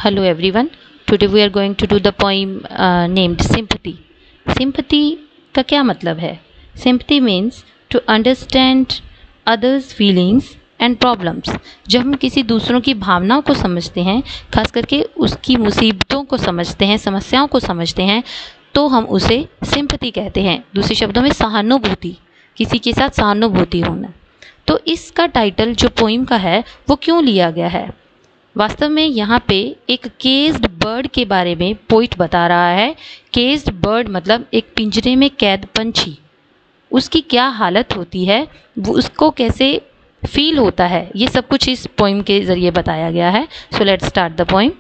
Hello everyone. Today we are going to do the poem named Sympathy. Sympathy का क्या मतलब है? Sympathy means to understand others' feelings and problems. जब हम किसी दूसरों की भावनाओं को समझते हैं, खास करके उसकी मुसीबतों को समझते हैं, समस्याओं को समझते हैं, तो हम उसे सिंपैथी कहते हैं। दूसरे शब्दों में सहानुभूति, किसी के साथ सहानुभूति होना। तो इसका टाइटल जो पोइम का है वो क्यों लिया गया है? वास्तव में यहाँ पे एक केस्ड बर्ड के बारे में पोइट बता रहा है। केस्ड बर्ड मतलब एक पिंजरे में कैद पंछी, उसकी क्या हालत होती है, वो उसको कैसे फील होता है, ये सब कुछ इस पोइम के ज़रिए बताया गया है। So let's start the poem.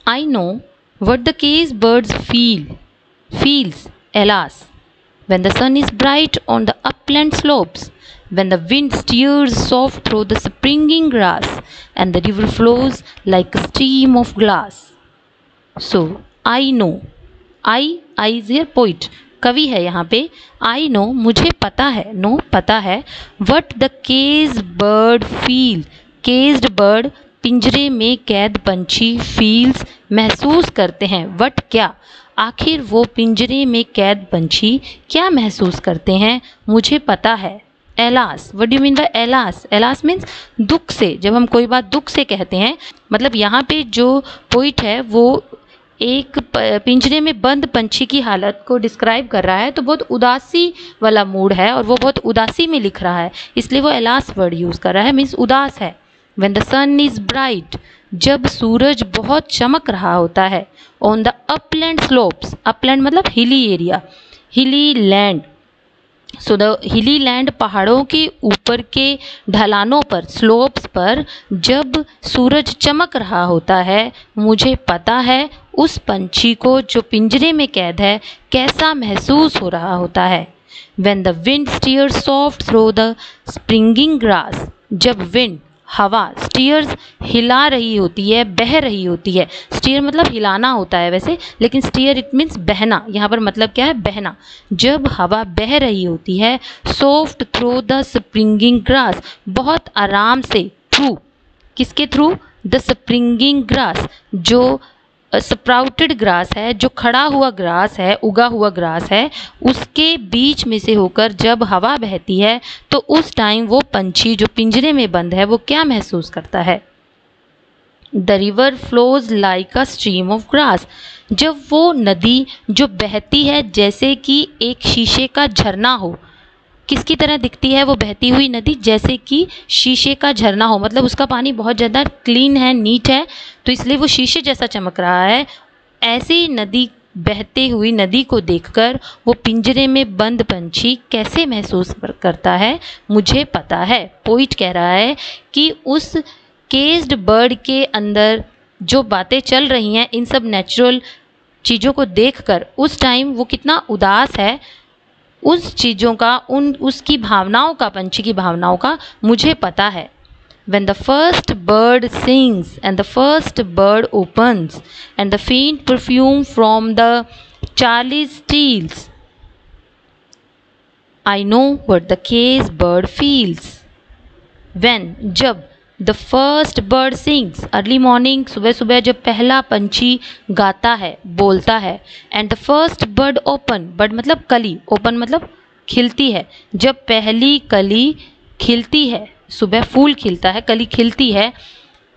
I know what the केस्ड birds feels alas when the sun is bright on the upland slopes, when the wind steers soft through the springing grass and the river flows like a stream of glass. So I know, I is here poet, कवि है यहाँ पे। I know मुझे पता है, no पता है, what the caged bird feel, caged bird पिंजरे में कैद पंछी feels महसूस करते हैं। what क्या, आखिर वो पिंजरे में कैद पंछी क्या महसूस करते हैं, मुझे पता है। Alas, what do you mean by alas? Alas means दुख से। जब हम कोई बात दुख से कहते हैं, मतलब यहाँ पे जो पोइट है वो एक पिंजरे में बंद पंछी की हालत को डिस्क्राइब कर रहा है, तो बहुत उदासी वाला मूड है और वो बहुत उदासी में लिख रहा है, इसलिए वो एलास वर्ड यूज़ कर रहा है, मीन्स उदास है। When the sun is bright, जब सूरज बहुत चमक रहा होता है। On the upland slopes, upland मतलब hilly area, hilly land. So the hilly land पहाड़ों के ऊपर के ढलानों पर, स्लोप्स पर जब सूरज चमक रहा होता है, मुझे पता है उस पंछी को जो पिंजरे में कैद है कैसा महसूस हो रहा होता है। When the wind steers soft through the springing grass, जब विंड हवा स्टीयर्स हिला रही होती है, बह रही होती है। स्टीयर मतलब हिलाना होता है वैसे, लेकिन स्टीयर इट मीन्स बहना, यहाँ पर मतलब क्या है, बहना। जब हवा बह रही होती है, soft through the springing grass, बहुत आराम से, थ्रू किसके थ्रू, द स्प्रिंगिंग ग्रास, जो स्प्राउटेड ग्रास है, जो खड़ा हुआ ग्रास है, उगा हुआ ग्रास है, उसके बीच में से होकर जब हवा बहती है तो उस टाइम वो पंछी जो पिंजरे में बंद है वो क्या महसूस करता है। The river flows like a stream of grass, जब वो नदी जो बहती है जैसे कि एक शीशे का झरना हो। किसकी तरह दिखती है वो बहती हुई नदी? जैसे कि शीशे का झरना हो, मतलब उसका पानी बहुत ज़्यादा क्लीन है, नीट है, तो इसलिए वो शीशे जैसा चमक रहा है। ऐसी नदी, बहती हुई नदी को देखकर वो पिंजरे में बंद पंछी कैसे महसूस करता है, मुझे पता है। पोइट कह रहा है कि उस केज्ड बर्ड के अंदर जो बातें चल रही हैं, इन सब नेचुरल चीज़ों को देखकर उस टाइम वो कितना उदास है, उस चीज़ों का, उसकी भावनाओं का, पंछी की भावनाओं का मुझे पता है। When the first bird sings and the first bird opens and the faint perfume from the Charlie's steals, I know what the caged bird feels. When, जब, the first bird sings, early morning, सुबह सुबह जब पहला पंछी गाता है, बोलता है, and the first bird open, bird मतलब कली, open मतलब खिलती है, जब पहली कली खिलती है, सुबह फूल खिलता है, कली खिलती है,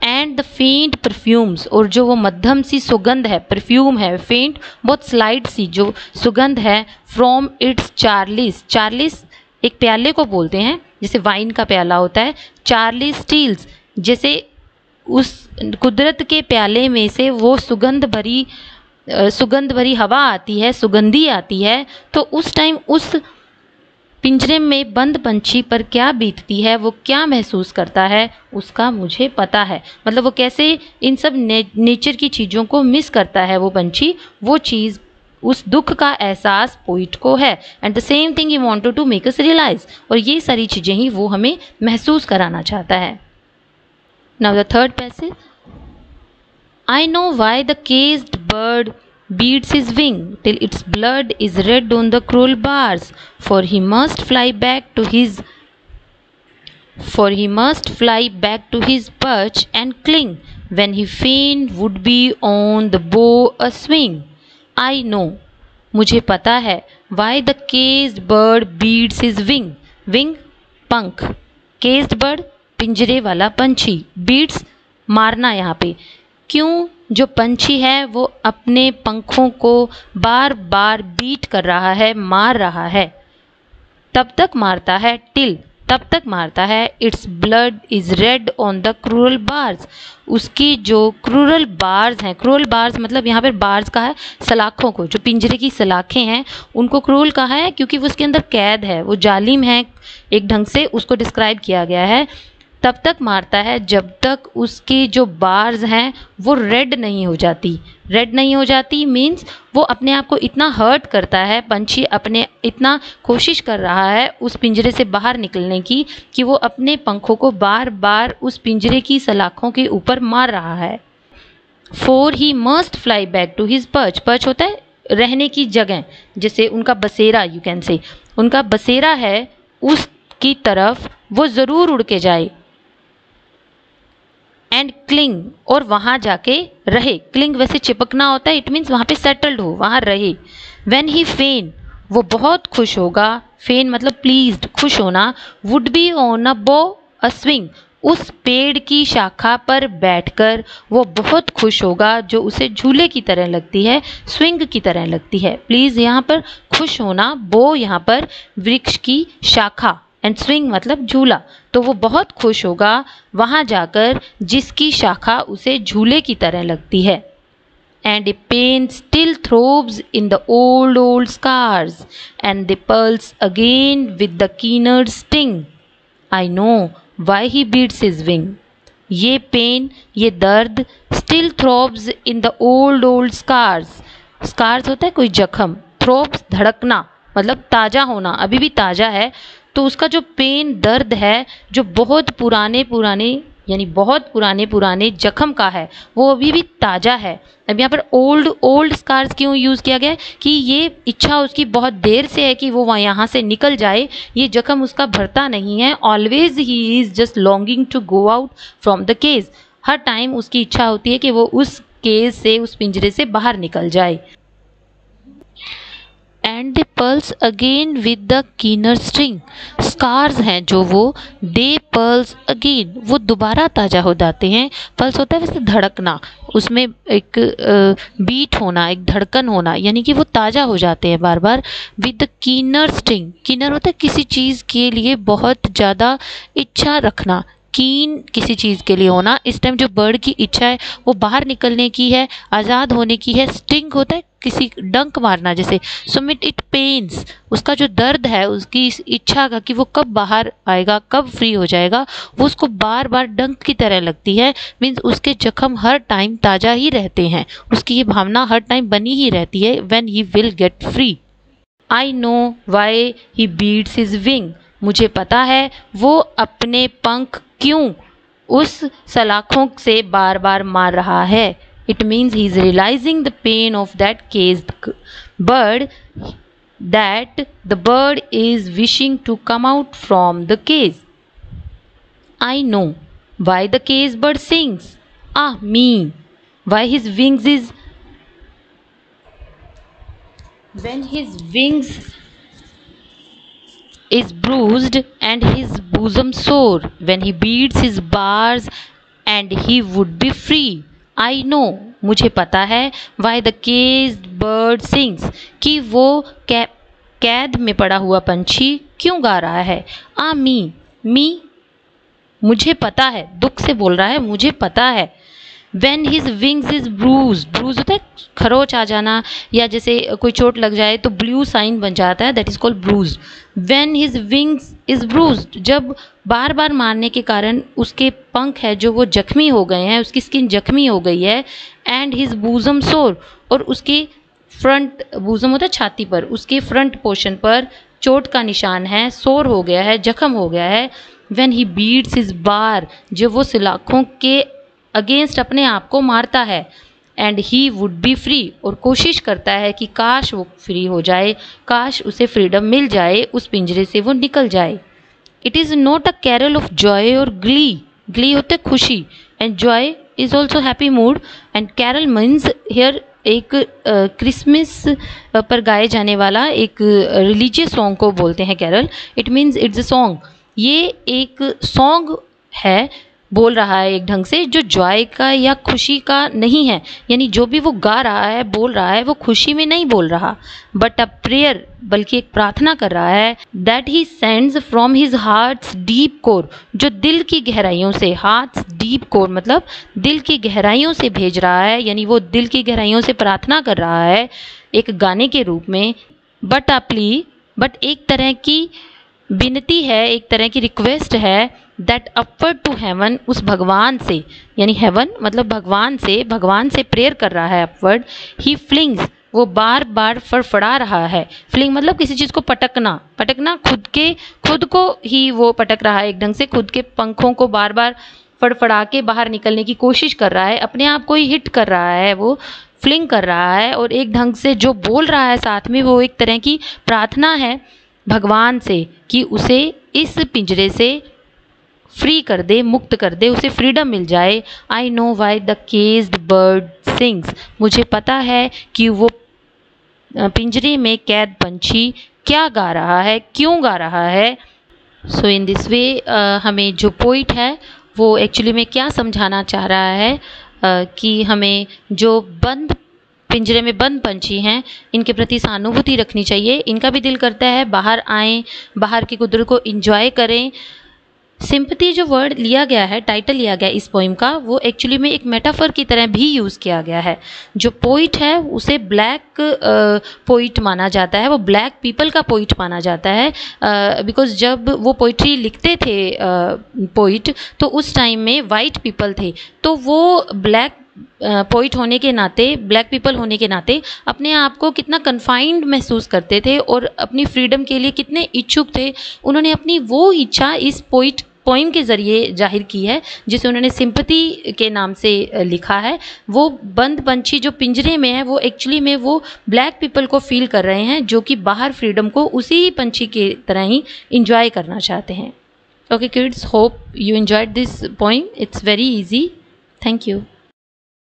and the faint perfumes, और जो वो मध्यम सी सुगंध है, परफ्यूम है, faint बहुत स्लाइड सी जो सुगंध है, from its charlies, charlies एक प्याले को बोलते हैं, जैसे वाइन का प्याला होता है, चार्ली स्टील्स, जैसे उस कुदरत के प्याले में से वो सुगंध भरी हवा आती है, सुगंधी आती है, तो उस टाइम उस पिंजरे में बंद पंछी पर क्या बीतती है, वो क्या महसूस करता है, उसका मुझे पता है। मतलब वो कैसे इन सब नेचर की चीज़ों को मिस करता है वो पंछी, वो चीज़, उस दुख का एहसास पोइट को है। And the same thing he wanted to make us realize, और ये सारी चीज़ें ही वो हमें महसूस कराना चाहता है। Now the third passage. I know why the caged bird beats his wing till its blood is red on the cruel bars, for he must fly back to his perch and cling when he fain would be on the bow a swing. I know, मुझे पता है, why the caged bird beats his wing. Wing पंख, caged bird पिंजरे वाला पंछी, beats मारना यहाँ पे, क्यों जो पंछी है वो अपने पंखों को बार बार बीट कर रहा है, मार रहा है, तब तक मारता है, टिल तब तक मारता है, its blood is red on the crural bars, उसकी जो क्रूरल बार्स हैं, क्रूरल बार्स मतलब यहाँ पर बार्स कहा है सलाखों को, जो पिंजरे की सलाखें हैं उनको क्रूरल कहा है क्योंकि वो उसके अंदर कैद है, वो जालिम है, एक ढंग से उसको डिस्क्राइब किया गया है। तब तक मारता है जब तक उसकी जो बार्स हैं वो रेड नहीं हो जाती। रेड नहीं हो जाती मीन्स वो अपने आप को इतना हर्ट करता है, पंछी अपने इतना कोशिश कर रहा है उस पिंजरे से बाहर निकलने की कि वो अपने पंखों को बार बार उस पिंजरे की सलाखों के ऊपर मार रहा है। For he must fly back to his perch. Perch होता है रहने की जगह, जैसे उनका बसेरा, यू कैन से उनका बसेरा है, उसकी तरफ वो ज़रूर उड़ के जाए। एंड क्लिंग, और वहाँ जाके रहे। क्लिंग वैसे चिपकना होता है, इट मीन्स वहाँ पे सेटल्ड हो, वहाँ रहे। व्हेन ही फेन, वो बहुत खुश होगा, फेन मतलब प्लीज्ड, खुश होना। वुड बी ऑन अ बो अ स्विंग, उस पेड़ की शाखा पर बैठकर वो बहुत खुश होगा जो उसे झूले की तरह लगती है, स्विंग की तरह लगती है। प्लीज़ यहाँ पर खुश होना, बो यहाँ पर वृक्ष की शाखा, एंड स्विंग मतलब झूला, तो वो बहुत खुश होगा वहाँ जाकर जिसकी शाखा उसे झूले की तरह लगती है। And a pain still throbs in the old scars, and they pulse again with the keener sting. I know why he beats his wing. ये पेन, ये दर्द, still throbs in the old scars. Scars होता है कोई जख्म, throbs धड़कना मतलब ताज़ा होना, अभी भी ताज़ा है। तो उसका जो पेन दर्द है जो बहुत पुराने यानी बहुत पुराने जख्म का है वो अभी भी ताज़ा है। अब यहाँ पर ओल्ड स्कार्स क्यों यूज़ किया गया है कि ये इच्छा उसकी बहुत देर से है कि वो यहाँ से निकल जाए, ये जख्म उसका भरता नहीं है। Always he is just longing to go out from the cage, हर टाइम उसकी इच्छा होती है कि वो उस केज से, उस पिंजरे से बाहर निकल जाए। And they pulse again with the keener string, scars हैं जो वो दे पल्स अगेन, वो दोबारा ताज़ा हो जाते हैं। पल्स होता है वैसे धड़कना, उसमें एक बीट होना, एक धड़कन होना, यानी कि वो ताज़ा हो जाते हैं बार बार। With the keener string, keener होता है किसी चीज़ के लिए बहुत ज़्यादा इच्छा रखना, कीन किसी चीज़ के लिए होना। इस टाइम जो बर्ड की इच्छा है वो बाहर निकलने की है, आज़ाद होने की है। स्टिंग होता है किसी डंक मारना जैसे। सो इट पेन्स, उसका जो दर्द है उसकी इस इच्छा का कि वो कब बाहर आएगा, कब फ्री हो जाएगा, वो उसको बार बार डंक की तरह लगती है। मीन्स उसके जख्म हर टाइम ताज़ा ही रहते हैं, उसकी ये भावना हर टाइम बनी ही रहती है, when he will get free. I know why he beats his wing, मुझे पता है वो अपने पंख क्यों उस सलाखों से बार बार मार रहा है। It means he is realizing the pain of that caged bird, that the bird is wishing to come out from the cage. I know why the caged bird sings. Ah me, why his wings is, when his wings is bruised and his bosom sore, when he beats his bars and he would be free. I know, मुझे पता है, why the caged bird sings, कि वो कैद में पड़ा हुआ पंछी क्यों गा रहा है। आ मी मुझे पता है, दुख से बोल रहा है, मुझे पता है। When his wings is bruised, bruise होता है खरोच आ जाना, या जैसे कोई चोट लग जाए तो ब्लू साइन बन जाता है, that is called bruised. When his wings is bruised, जब बार बार मारने के कारण उसके पंख है जो वो जख्मी हो गए हैं, उसकी स्किन जख्मी हो गई है। एंड his bosom sore, और उसके फ्रंट, bosom होता है छाती पर, उसके फ्रंट पोर्शन पर चोट का निशान है, सोर हो गया है, जख्म हो गया है। When he beats his bar, जब वो सलाखों के अगेंस्ट अपने आप को मारता है। And he would be free, और कोशिश करता है कि काश वो फ्री हो जाए, काश उसे फ्रीडम मिल जाए, उस पिंजरे से वो निकल जाए। It is not a carol of joy और ग्ली, ग्ली होते खुशी, and joy is also happy mood and carol means here एक क्रिसमस पर गाए जाने वाला एक रिलीजियस सॉन्ग को बोलते हैं carol. It means it's a song, ये एक सॉन्ग है, बोल रहा है एक ढंग से जो जॉय का या खुशी का नहीं है, यानी जो भी वो गा रहा है बोल रहा है वो खुशी में नहीं बोल रहा, बट अ प्रेयर, बल्कि एक प्रार्थना कर रहा है that he sends from his hearts deep core, जो दिल की गहराइयों से, हार्ट्स डीप कोर मतलब दिल की गहराइयों से भेज रहा है, यानी वो दिल की गहराइयों से प्रार्थना कर रहा है एक गाने के रूप में। बट अ प्ली, बट एक तरह की विनती है, एक तरह की रिक्वेस्ट है दैट अपवर्ड टू हेवन, उस भगवान से, यानी हेवन मतलब भगवान से प्रेयर कर रहा है अपवर्ड। ही फ्लिंग्स, वो बार बार फड़फड़ा रहा है, फ्लिंग मतलब किसी चीज़ को पटकना, खुद को ही वो पटक रहा है एक ढंग से, खुद के पंखों को बार बार फड़फड़ा के बाहर निकलने की कोशिश कर रहा है, अपने आप को ही हिट कर रहा है, वो फ्लिंग कर रहा है। और एक ढंग से जो बोल रहा है साथ में वो एक तरह की प्रार्थना है भगवान से कि उसे इस पिंजरे से फ्री कर दे, मुक्त कर दे, उसे फ्रीडम मिल जाए। आई know why the caged bird sings, मुझे पता है कि वो पिंजरे में कैद पंछी क्या गा रहा है, क्यों गा रहा है। सो इन दिस वे हमें जो पोइट है वो एक्चुअली में क्या समझाना चाह रहा है कि हमें जो पिंजरे में बंद पंछी हैं इनके प्रति सहानुभूति रखनी चाहिए, इनका भी दिल करता है बाहर आएँ, बाहर की कुदरत को इंजॉय करें। सिंपैथी जो वर्ड लिया गया है, टाइटल लिया गया इस पोइम का, वो एक्चुअली में एक मेटाफर की तरह भी यूज़ किया गया है। जो पोइट है उसे ब्लैक पोइट माना जाता है, वो ब्लैक पीपल का पोइट माना जाता है, बिकॉज जब वो पोइट्री लिखते थे पोइट तो उस टाइम में वाइट पीपल थे, तो वो ब्लैक पोइट होने के नाते, ब्लैक पीपल होने के नाते अपने आप को कितना कन्फाइंड महसूस करते थे और अपनी फ्रीडम के लिए कितने इच्छुक थे। उन्होंने अपनी वो इच्छा इस पोइम के ज़रिए जाहिर की है जिसे उन्होंने सिंपैथी के नाम से लिखा है। वो बंद पंछी जो पिंजरे में है वो एक्चुअली में वो ब्लैक पीपल को फील कर रहे हैं जो कि बाहर फ्रीडम को उसी पंछी की तरह ही इंजॉय करना चाहते हैं। Okay kids, hope you enjoyed this poem, it's very easy. Thank you.